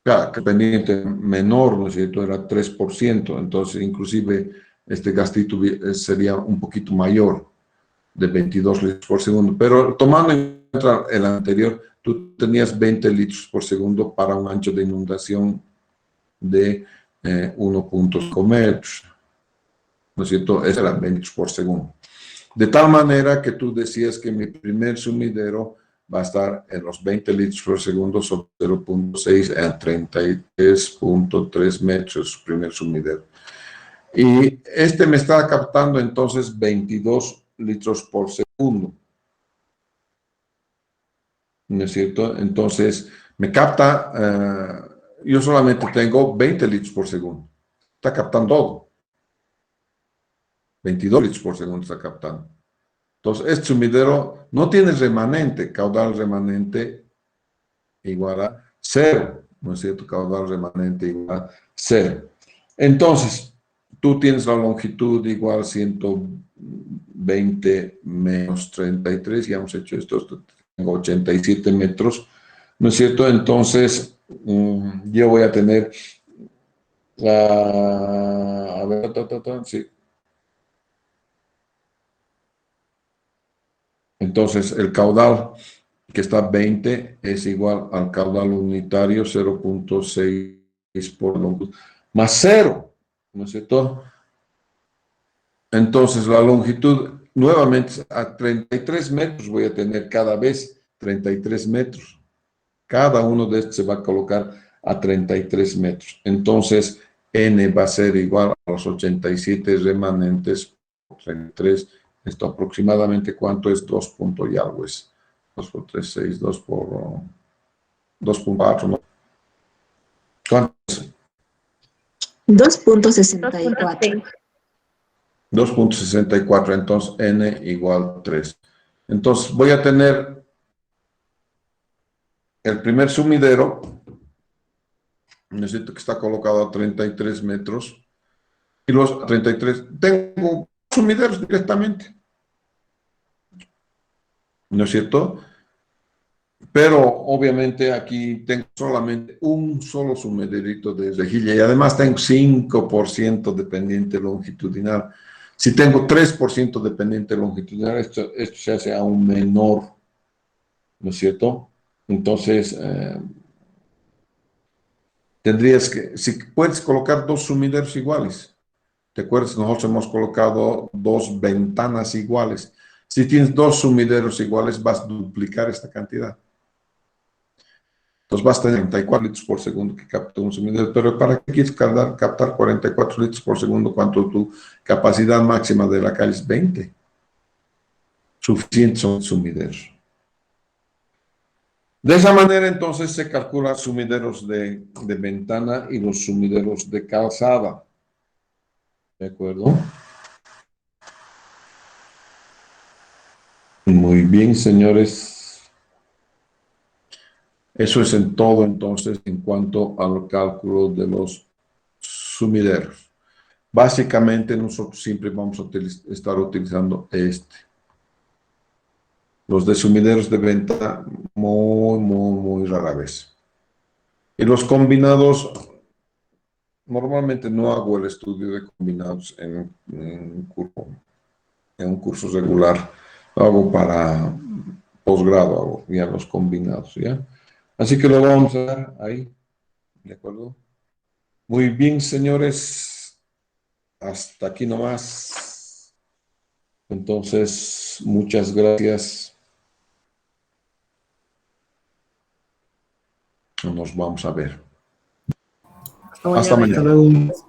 claro, que pendiente menor, ¿no es cierto? Era 3%, entonces inclusive este gastito sería un poquito mayor, de 22 litros por segundo. Pero tomando en cuenta el anterior, tú tenías 20 litros por segundo para un ancho de inundación de 1.5 metros, ¿no es cierto? Ese era 20 litros por segundo. De tal manera que tú decías que mi primer sumidero va a estar en los 20 litros por segundo sobre 0.6 en 33.3 metros, su primer sumidero. Y este me está captando entonces 22 litros por segundo, ¿no es cierto? Entonces me capta, yo solamente tengo 20 litros por segundo. Está captando todo. 22 litros por segundo está captando. Entonces, este sumidero no tiene remanente, caudal remanente igual a 0, ¿no es cierto? Caudal remanente igual a 0. Entonces, tú tienes la longitud igual a 120 menos 33, ya hemos hecho esto, tengo 87 metros, ¿no es cierto? Entonces, yo voy a tener la... A ver, sí. Entonces, el caudal que está 20 es igual al caudal unitario 0.6 por longitud, más 0, ¿no es cierto? Entonces, la longitud, nuevamente, a 33 metros voy a tener cada vez 33 metros. Cada uno de estos se va a colocar a 33 metros. Entonces, N va a ser igual a los 87 remanentes por 33. Esto aproximadamente, ¿cuánto es? 2 punto y algo es. 2 por 3, 6, 2 por 2.4, ¿no? ¿Cuánto es? 2.64. 2.64, entonces N igual 3. Entonces voy a tener el primer sumidero, necesito que está colocado a 33 metros, y los 33, tengo sumideros directamente, ¿no es cierto? Pero obviamente aquí tengo solamente un solo sumiderito de rejilla y además tengo 5% de pendiente longitudinal. Si tengo 3% de pendiente longitudinal, esto se hace aún menor, ¿no es cierto? Entonces, tendrías que, si puedes colocar dos sumideros iguales. ¿Te acuerdas? Nosotros hemos colocado dos ventanas iguales. Si tienes dos sumideros iguales, vas a duplicar esta cantidad. Entonces vas a tener 34 litros por segundo que capta un sumidero. Pero ¿para qué quieres captar 44 litros por segundo cuando tu capacidad máxima de la calle es 20? Suficientes son sumideros. De esa manera entonces se calculan sumideros de ventana y los sumideros de calzada. ¿De acuerdo? Muy bien, señores. Eso es en todo entonces en cuanto al cálculo de los sumideros. Básicamente nosotros siempre vamos a estar utilizando este. Los de sumideros de venta muy rara vez. Y los combinados, normalmente no hago el estudio de combinados en un curso regular. Lo hago para posgrado, hago ya los combinados, ¿ya? Así que lo vamos a dar ahí, ¿de acuerdo? Muy bien, señores. Hasta aquí nomás. Entonces, muchas gracias. Nos vamos a ver. Hasta Hasta mañana. mañana. Hasta luego.